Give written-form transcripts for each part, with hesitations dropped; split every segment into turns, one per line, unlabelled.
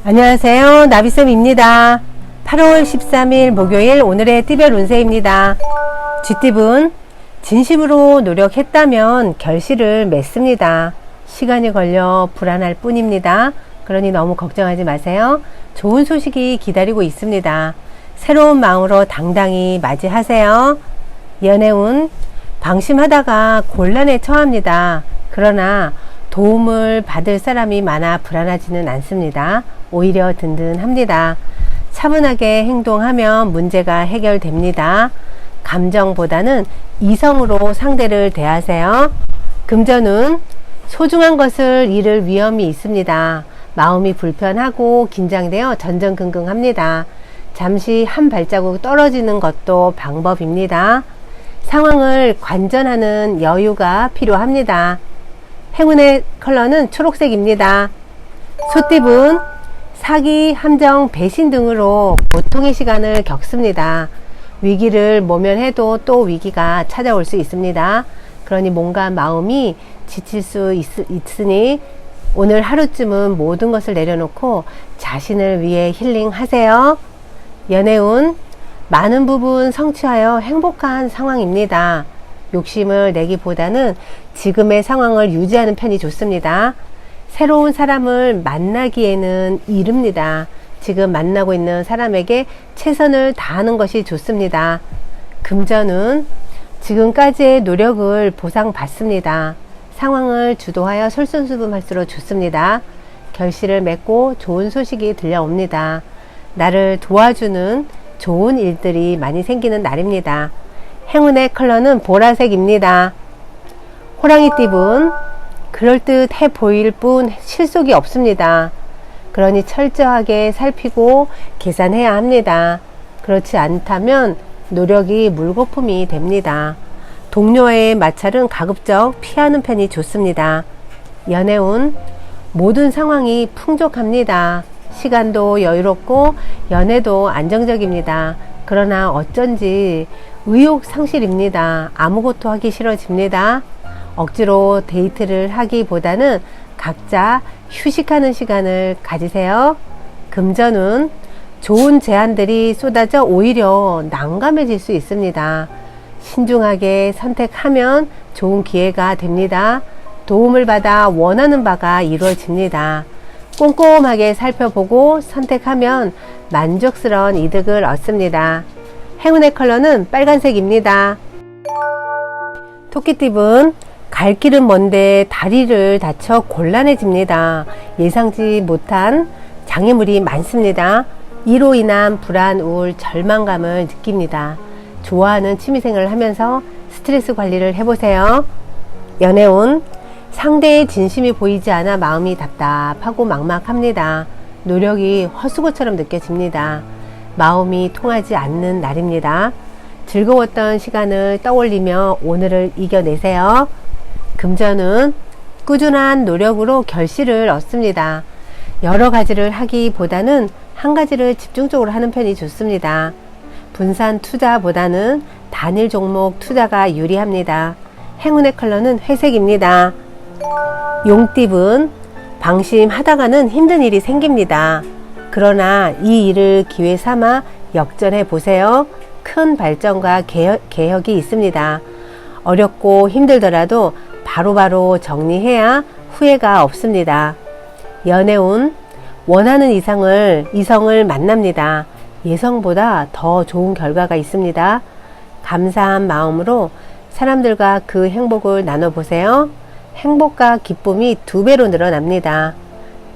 안녕하세요. 나비쌤입니다. 8월 13일 목요일 오늘의 띠별 운세입니다. 쥐띠분, 진심으로 노력했다면 결실을 맺습니다. 시간이 걸려 불안할 뿐입니다. 그러니 너무 걱정하지 마세요. 좋은 소식이 기다리고 있습니다. 새로운 마음으로 당당히 맞이하세요. 연애운, 방심하다가 곤란에 처합니다. 그러나 도움을 받을 사람이 많아 불안하지는 않습니다. 오히려 든든합니다. 차분하게 행동하면 문제가 해결됩니다. 감정보다는 이성으로 상대를 대하세요. 금전운, 소중한 것을 잃을 위험이 있습니다. 마음이 불편하고 긴장되어 전전긍긍합니다. 잠시 한 발자국 떨어지는 것도 방법입니다. 상황을 관전하는 여유가 필요합니다. 행운의 컬러는 초록색입니다. 소띠분, 사기, 함정, 배신 등으로 고통의 시간을 겪습니다. 위기를 모면해도 또 위기가 찾아올 수 있습니다. 그러니 몸과 마음이 지칠 수 있으니 오늘 하루쯤은 모든 것을 내려놓고 자신을 위해 힐링하세요. 연애운, 많은 부분 성취하여 행복한 상황입니다. 욕심을 내기보다는 지금의 상황을 유지하는 편이 좋습니다. 새로운 사람을 만나기에는 이릅니다. 지금 만나고 있는 사람에게 최선을 다하는 것이 좋습니다. 금전은 지금까지의 노력을 보상받습니다. 상황을 주도하여 솔선수범할수록 좋습니다. 결실을 맺고 좋은 소식이 들려옵니다. 나를 도와주는 좋은 일들이 많이 생기는 날입니다. 행운의 컬러는 보라색입니다. 호랑이띠분, 그럴듯해 보일 뿐 실속이 없습니다. 그러니 철저하게 살피고 계산해야 합니다. 그렇지 않다면 노력이 물거품이 됩니다. 동료와의 마찰은 가급적 피하는 편이 좋습니다. 연애운, 모든 상황이 풍족합니다. 시간도 여유롭고 연애도 안정적입니다. 그러나 어쩐지 의욕 상실입니다. 아무것도 하기 싫어집니다. 억지로 데이트를 하기보다는 각자 휴식하는 시간을 가지세요. 금전운, 좋은 제안들이 쏟아져 오히려 난감해질 수 있습니다. 신중하게 선택하면 좋은 기회가 됩니다. 도움을 받아 원하는 바가 이루어집니다. 꼼꼼하게 살펴보고 선택하면 만족스러운 이득을 얻습니다. 행운의 컬러는 빨간색입니다. 토끼띠분, 갈 길은 먼데 다리를 다쳐 곤란해집니다. 예상치 못한 장애물이 많습니다. 이로 인한 불안, 우울, 절망감을 느낍니다. 좋아하는 취미생활을 하면서 스트레스 관리를 해보세요. 연애운, 상대의 진심이 보이지 않아 마음이 답답하고 막막합니다. 노력이 헛수고처럼 느껴집니다. 마음이 통하지 않는 날입니다. 즐거웠던 시간을 떠올리며 오늘을 이겨내세요. 금전은 꾸준한 노력으로 결실을 얻습니다. 여러 가지를 하기보다는 한 가지를 집중적으로 하는 편이 좋습니다. 분산 투자보다는 단일 종목 투자가 유리합니다. 행운의 컬러는 회색입니다. 용띠분, 방심하다가는 힘든 일이 생깁니다. 그러나 이 일을 기회 삼아 역전해 보세요. 큰 발전과 개혁이 있습니다. 어렵고 힘들더라도 바로바로 정리해야 후회가 없습니다. 연애운, 원하는 이성을 만납니다. 예상보다 더 좋은 결과가 있습니다. 감사한 마음으로 사람들과 그 행복을 나눠보세요. 행복과 기쁨이 2배로 늘어납니다.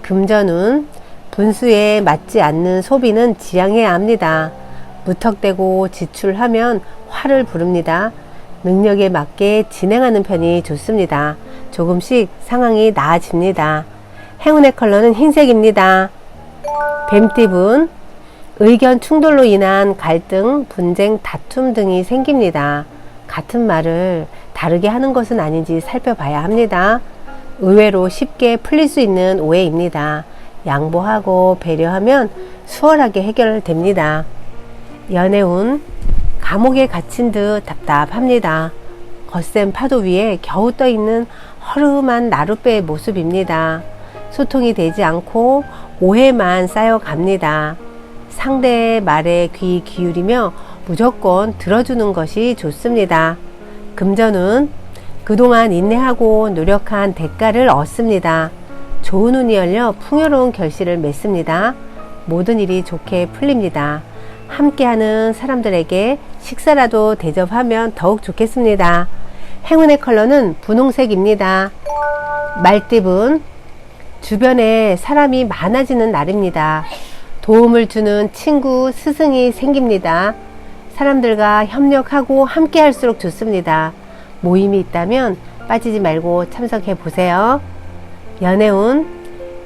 금전운, 분수에 맞지 않는 소비는 지양해야 합니다. 무턱대고 지출하면 화를 부릅니다. 능력에 맞게 진행하는 편이 좋습니다. 조금씩 상황이 나아집니다. 행운의 컬러는 흰색입니다. 뱀띠분, 의견 충돌로 인한 갈등, 분쟁, 다툼 등이 생깁니다. 같은 말을 다르게 하는 것은 아닌지 살펴봐야 합니다. 의외로 쉽게 풀릴 수 있는 오해입니다. 양보하고 배려하면 수월하게 해결됩니다. 연애운, 감옥에 갇힌 듯 답답합니다. 거센 파도 위에 겨우 떠있는 허름한 나룻배의 모습입니다. 소통이 되지 않고 오해만 쌓여갑니다. 상대의 말에 귀 기울이며 무조건 들어주는 것이 좋습니다. 금전운, 그동안 인내하고 노력한 대가를 얻습니다. 좋은 운이 열려 풍요로운 결실을 맺습니다. 모든 일이 좋게 풀립니다. 함께하는 사람들에게 식사라도 대접하면 더욱 좋겠습니다. 행운의 컬러는 분홍색입니다. 말띠분, 주변에 사람이 많아지는 날입니다. 도움을 주는 친구, 스승이 생깁니다. 사람들과 협력하고 함께 할수록 좋습니다. 모임이 있다면 빠지지 말고 참석해 보세요. 연애운,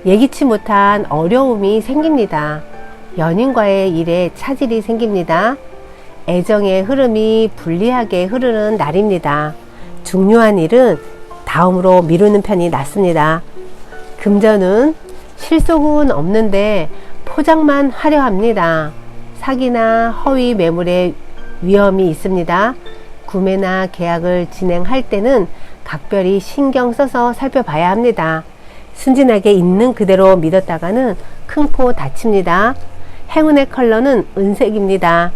예기치 못한 어려움이 생깁니다. 연인과의 일에 차질이 생깁니다. 애정의 흐름이 불리하게 흐르는 날입니다. 중요한 일은 다음으로 미루는 편이 낫습니다. 금전은 실속은 없는데 포장만 하려 합니다. 사기나 허위 매물의 위험이 있습니다. 구매나 계약을 진행할 때는 각별히 신경 써서 살펴봐야 합니다. 순진하게 있는 그대로 믿었다가는 큰 코 다칩니다. 행운의 컬러는 은색입니다.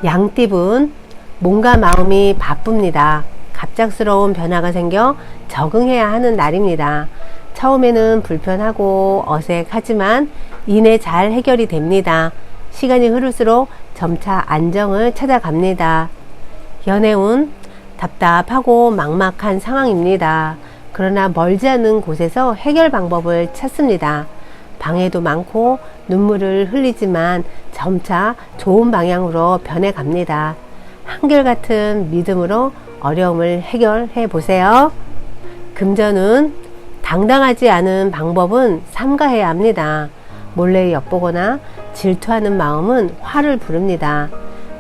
양띠분, 몸과 마음이 바쁩니다. 갑작스러운 변화가 생겨 적응해야 하는 날입니다. 처음에는 불편하고 어색하지만 이내 잘 해결이 됩니다. 시간이 흐를수록 점차 안정을 찾아갑니다. 연애운, 답답하고 막막한 상황입니다. 그러나 멀지 않은 곳에서 해결 방법을 찾습니다. 방해도 많고 눈물을 흘리지만 점차 좋은 방향으로 변해갑니다. 한결같은 믿음으로 어려움을 해결해 보세요. 금전은 당당하지 않은 방법은 삼가해야 합니다. 몰래 엿보거나 질투하는 마음은 화를 부릅니다.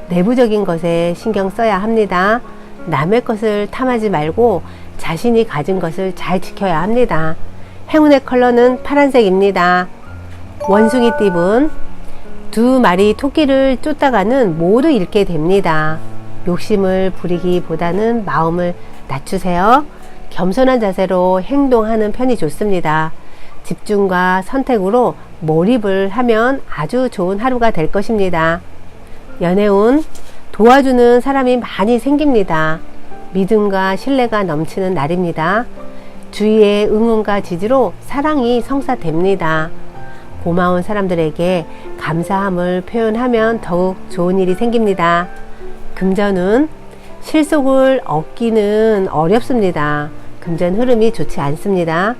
내부적인 것에 신경 써야 합니다. 남의 것을 탐하지 말고 자신이 가진 것을 잘 지켜야 합니다. 행운의 컬러는 파란색입니다. 원숭이 띠분, 두 마리 토끼를 쫓다가는 모두 잃게 됩니다. 욕심을 부리기보다는 마음을 낮추세요. 겸손한 자세로 행동하는 편이 좋습니다. 집중과 선택으로 몰입을 하면 아주 좋은 하루가 될 것입니다. 연애운, 도와주는 사람이 많이 생깁니다. 믿음과 신뢰가 넘치는 날입니다. 주위의 응원과 지지로 사랑이 성사됩니다. 고마운 사람들에게 감사함을 표현하면 더욱 좋은 일이 생깁니다. 금전은 실속을 얻기는 어렵습니다. 금전 흐름이 좋지 않습니다.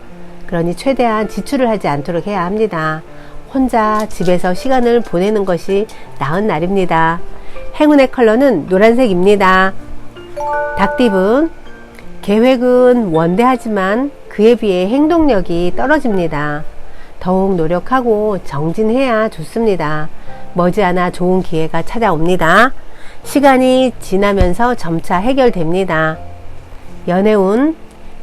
그러니 최대한 지출을 하지 않도록 해야 합니다. 혼자 집에서 시간을 보내는 것이 나은 날입니다. 행운의 컬러는 노란색입니다. 닭띠분, 계획은 원대하지만 그에 비해 행동력이 떨어집니다. 더욱 노력하고 정진해야 좋습니다. 머지않아 좋은 기회가 찾아옵니다. 시간이 지나면서 점차 해결됩니다. 연애운,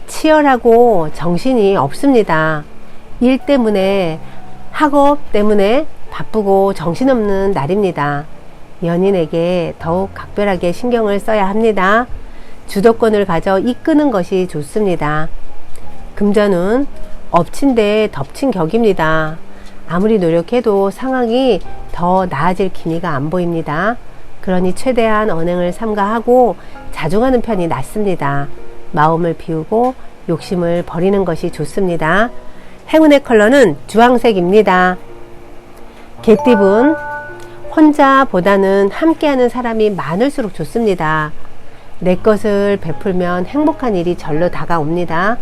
치열하고 정신이 없습니다. 일 때문에, 학업 때문에 바쁘고 정신없는 날입니다. 연인에게 더욱 각별하게 신경을 써야 합니다. 주도권을 가져 이끄는 것이 좋습니다. 금전은 엎친 데 덮친 격입니다. 아무리 노력해도 상황이 더 나아질 기미가 안 보입니다. 그러니 최대한 언행을 삼가하고 자중하는 편이 낫습니다. 마음을 비우고 욕심을 버리는 것이 좋습니다. 행운의 컬러는 주황색입니다. 개띠분, 혼자보다는 함께하는 사람이 많을수록 좋습니다. 내 것을 베풀면 행복한 일이 절로 다가옵니다.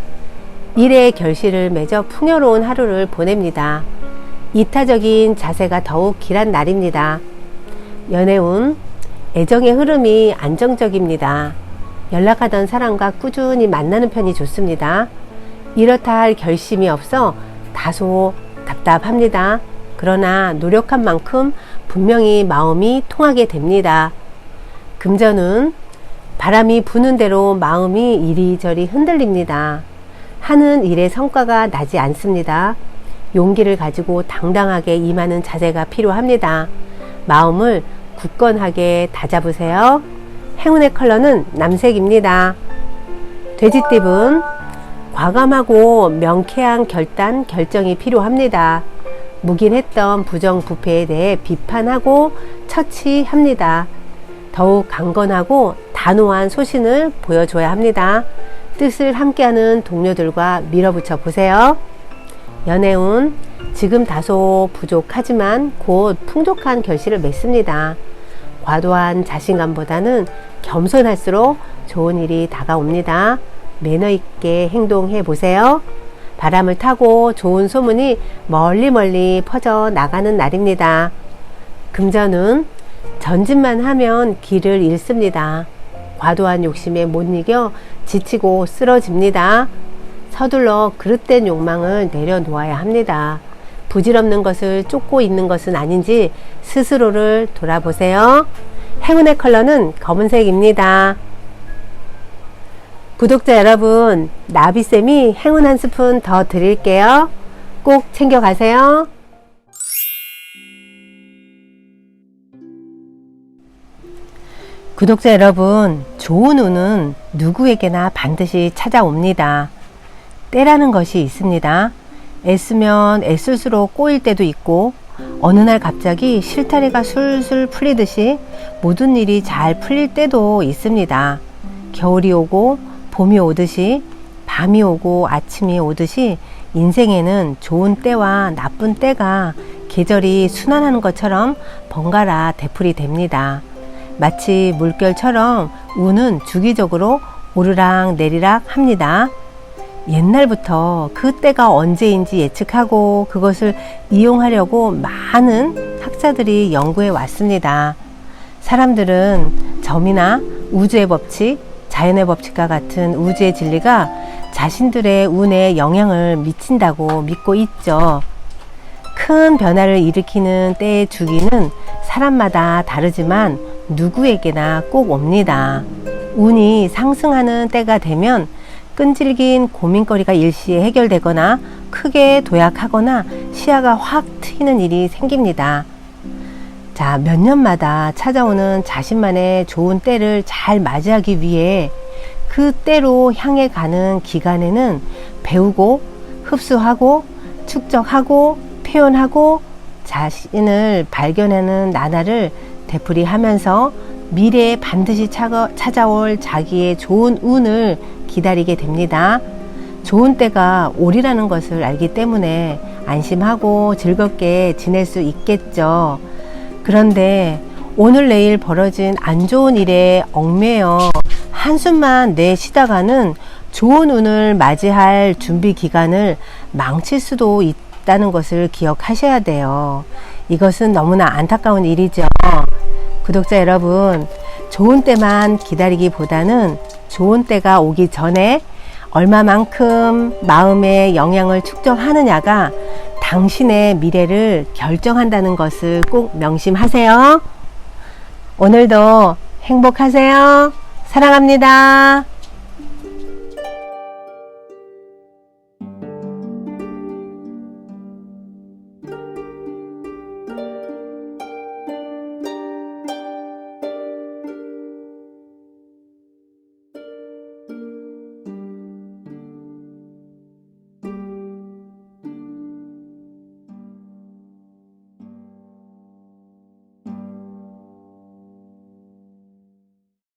일의 결실을 맺어 풍요로운 하루를 보냅니다. 이타적인 자세가 더욱 길한 날입니다. 연애운, 애정의 흐름이 안정적입니다. 연락하던 사람과 꾸준히 만나는 편이 좋습니다. 이렇다 할 결심이 없어 다소 답답합니다. 그러나 노력한 만큼 분명히 마음이 통하게 됩니다. 금전은 바람이 부는 대로 마음이 이리저리 흔들립니다. 하는 일의 성과가 나지 않습니다. 용기를 가지고 당당하게 임하는 자세가 필요합니다. 마음을 굳건하게 다잡으세요. 행운의 컬러는 남색입니다. 돼지띠분, 과감하고 명쾌한 결정이 필요합니다. 묵인했던 부정부패에 대해 비판하고 처치합니다. 더욱 강건하고 단호한 소신을 보여줘야 합니다. 뜻을 함께하는 동료들과 밀어붙여 보세요. 연애운, 지금 다소 부족하지만 곧 풍족한 결실을 맺습니다. 과도한 자신감보다는 겸손할수록 좋은 일이 다가옵니다. 매너 있게 행동해 보세요. 바람을 타고 좋은 소문이 멀리 퍼져 나가는 날입니다. 금전은 전진만 하면 길을 잃습니다. 과도한 욕심에 못 이겨 지치고 쓰러집니다. 서둘러 그릇된 욕망을 내려놓아야 합니다. 부질없는 것을 쫓고 있는 것은 아닌지 스스로를 돌아보세요. 행운의 컬러는 검은색입니다. 구독자 여러분, 나비쌤이 행운 한 스푼 더 드릴게요. 꼭 챙겨가세요. 구독자 여러분, 좋은 운은 누구에게나 반드시 찾아옵니다. 때라는 것이 있습니다. 애쓰면 애쓸수록 꼬일 때도 있고, 어느 날 갑자기 실타래가 술술 풀리듯이 모든 일이 잘 풀릴 때도 있습니다. 겨울이 오고 봄이 오듯이, 밤이 오고 아침이 오듯이 인생에는 좋은 때와 나쁜 때가 계절이 순환하는 것처럼 번갈아 되풀이 됩니다. 마치 물결처럼 운은 주기적으로 오르락 내리락 합니다. 옛날부터 그 때가 언제인지 예측하고 그것을 이용하려고 많은 학자들이 연구해 왔습니다. 사람들은 점이나 우주의 법칙, 자연의 법칙과 같은 우주의 진리가 자신들의 운에 영향을 미친다고 믿고 있죠. 큰 변화를 일으키는 때의 주기는 사람마다 다르지만 누구에게나 꼭 옵니다. 운이 상승하는 때가 되면 끈질긴 고민거리가 일시에 해결되거나 크게 도약하거나 시야가 확 트이는 일이 생깁니다. 자, 몇 년마다 찾아오는 자신만의 좋은 때를 잘 맞이하기 위해 그 때로 향해 가는 기간에는 배우고 흡수하고 축적하고 표현하고 자신을 발견하는 나날을 되풀이하면서 미래에 반드시 찾아올 자기의 좋은 운을 기다리게 됩니다. 좋은 때가 오리라는 것을 알기 때문에 안심하고 즐겁게 지낼 수 있겠죠. 그런데 오늘 내일 벌어진 안 좋은 일에 얽매여 한숨만 내쉬다가는 좋은 운을 맞이할 준비 기간을 망칠 수도 있다는 것을 기억하셔야 돼요. 이것은 너무나 안타까운 일이죠. 구독자 여러분, 좋은 때만 기다리기보다는 좋은 때가 오기 전에 얼마만큼 마음의 영향을 축적하느냐가 당신의 미래를 결정한다는 것을 꼭 명심하세요. 오늘도 행복하세요. 사랑합니다.